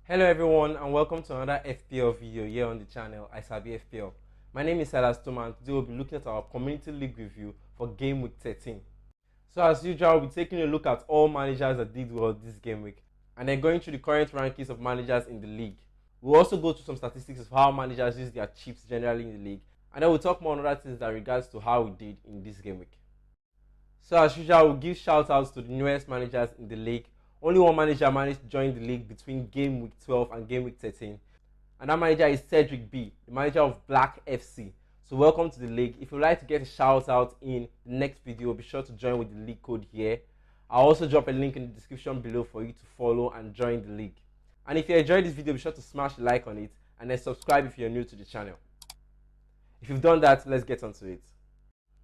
Hello everyone and welcome to another FPL video here on the channel I Sabi FPL. My name is Silas Toma and today we'll be looking at our community league review for game week 13. So as usual, we'll be taking a look at all managers that did well this game week and then going through the current rankings of managers in the league. We'll also go through some statistics of how managers use their chips generally in the league, and then we'll talk more on other things that regards to how we did in this game week. So as usual, we'll give shout outs to the newest managers in the league. Only one manager managed to join the league between game week 12 and game week 13. And that manager is Cedric B, the manager of Black FC. So welcome to the league. If you'd like to get a shout out in the next video, be sure to join with the league code here. I'll also drop a link in the description below for you to follow and join the league. And if you enjoyed this video, be sure to smash a like on it and then subscribe if you're new to the channel. If you've done that, let's get onto it.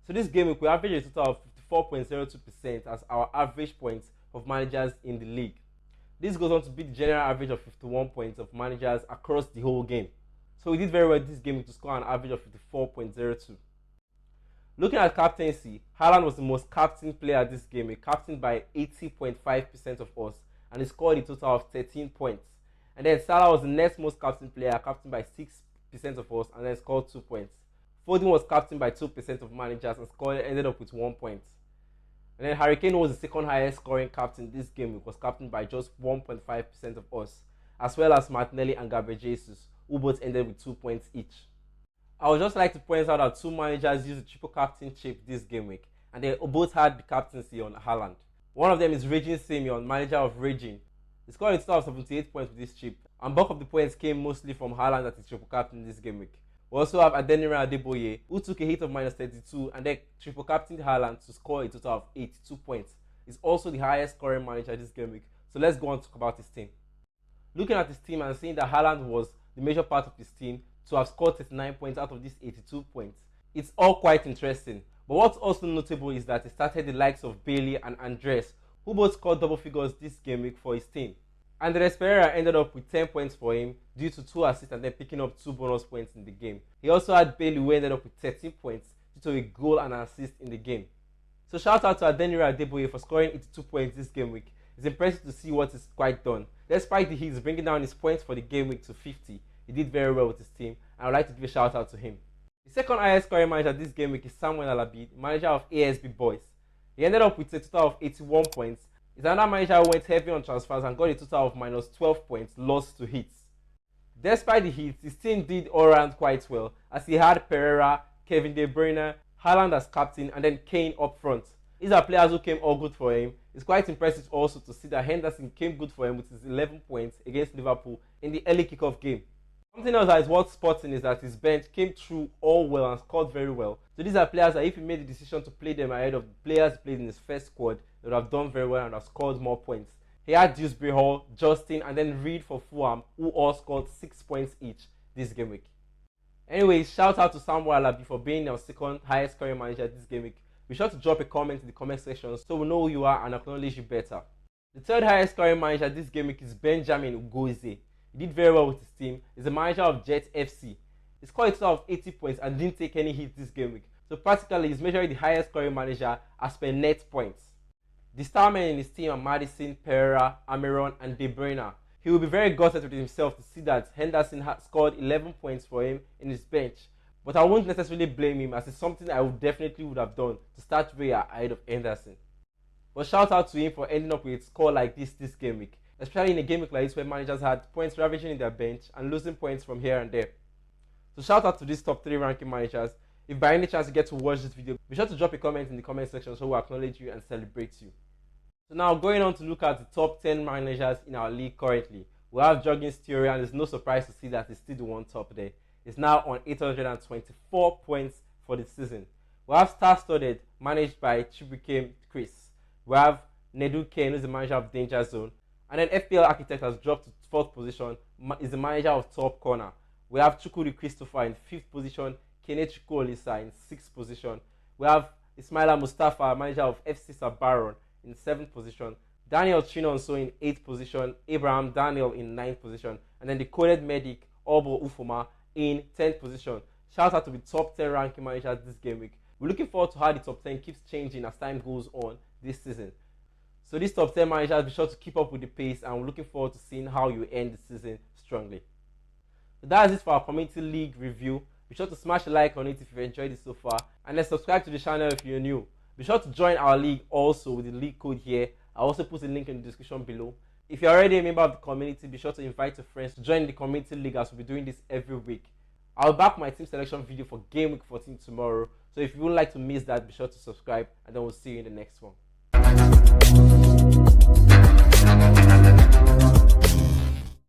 So this game week, we averaged a total of 54.02% as our average points of managers in the league. This goes on to be the general average of 51 points of managers across the whole game. So we did very well this game to score an average of 54.02. Looking at captaincy, Haaland was the most captained player this game, captained by 80.5% of us, and he scored a total of 13 points. And then Salah was the next most captained player, captained by 6% of us, and then scored 2 points. Foden was captained by 2% of managers and ended up with 1 point. And then Harry Kane was the second highest scoring captain this game. It was captained by just 1.5% of us, as well as Martinelli and Gabriel Jesus, who both ended with 2 points each. I would just like to point out that two managers used the triple captain chip this game week, and they both had the captaincy on Haaland. One of them is Raging Simeon, manager of Raging. He scored a total of 78 points with this chip, and bulk of the points came mostly from Haaland at his triple captain this game week. We also have Adenira Adeboye, who took a hit of minus 32 and then triple captained Haaland to score a total of 82 points. He's also the highest scoring manager this game week. So let's go on to talk about his team. Looking at his team and seeing that Haaland was the major part of his team to have scored 39 points out of these 82 points, it's all quite interesting. But what's also notable is that he started the likes of Bailey and Andres, who both scored double figures this game week for his team. Andres Pereira ended up with 10 points for him due to 2 assists and then picking up 2 bonus points in the game. He also had Bailey, who ended up with 13 points due to a goal and an assist in the game. So shout out to Adenira Adeboye for scoring 82 points this game week. It's impressive to see what is quite done. Despite the hits bringing down his points for the game week to 50, he did very well with his team, and I would like to give a shout out to him. The second highest scoring manager this game week is Samuel Alabi, manager of ASB Boys. He ended up with a total of 81 points. His another manager who went heavy on transfers and got a total of minus 12 points lost to hits. Despite the hits, his team did all round quite well, as he had Pereira, Kevin De Bruyne, Haaland as captain, and then Kane up front. These are players who came all good for him. It's quite impressive also to see that Henderson came good for him with his 11 points against Liverpool in the early kickoff game. Something else that is worth spotting is that his bench came through all well and scored very well. So these are players that if he made the decision to play them ahead of the players played in his first squad, they would have done very well and have scored more points. He had Dewsbury Hall, Justin, and then Reed for Fulham, who all scored 6 points each this game week. Anyways, shout out to Samuel Alabi for being our second highest scoring manager this game week. Be sure to drop a comment in the comment section so we know who you are and acknowledge you better. The third highest scoring manager this game week is Benjamin Ugoize. He did very well with his team. He's the manager of Jet FC. He scored a total of 80 points and didn't take any hits this game week. So practically he's measuring the highest scoring manager as per net points. The star men in his team are Madison, Pereira, Amiron, and De Bruyne. He will be very gutted with himself to see that Henderson had scored 11 points for him in his bench. But I won't necessarily blame him, as it's something I definitely would have done to start way ahead of Henderson. But shout out to him for ending up with a score like this game week, especially in a game week like this where managers had points ravaging in their bench and losing points from here and there. So shout out to these top 3 ranking managers. If by any chance you get to watch this video, be sure to drop a comment in the comment section so we'll acknowledge you and celebrate you. So now going on to look at the top 10 managers in our league currently. We have Jorgin's theory, and it's no surprise to see that he's still the one top there. He's now on 824 points for the season. We have Star Studded, managed by Chibukem Chris. We have Nedu Kane, who's the manager of Danger Zone. And then FPL Architect has dropped to 4th position, is the manager of Top Corner. We have Chukuri Christopher in 5th position, Kenechiku Olisa in 6th position. We have Ismaila Mustafa, manager of FC Sabaron, in 7th position. Daniel Chinonso in 8th position. Abraham Daniel in 9th position. And then the Coded Medic, Obo Ufoma, in 10th position. Shout out to the top 10 ranking managers this game week. We're looking forward to how the top 10 keeps changing as time goes on this season. So these top 10 managers, be sure to keep up with the pace, and we're looking forward to seeing how you end the season strongly. So that's it for our community league review. Be sure to smash a like on it if you've enjoyed it so far, and then subscribe to the channel if you're new. Be sure to join our league also with the league code here. I'll also put a link in the description below. If you're already a member of the community, be sure to invite your friends to join the community league, as we'll be doing this every week. I'll back my team selection video for Game Week 14 tomorrow. So if you would like to miss that, be sure to subscribe, and then we'll see you in the next one.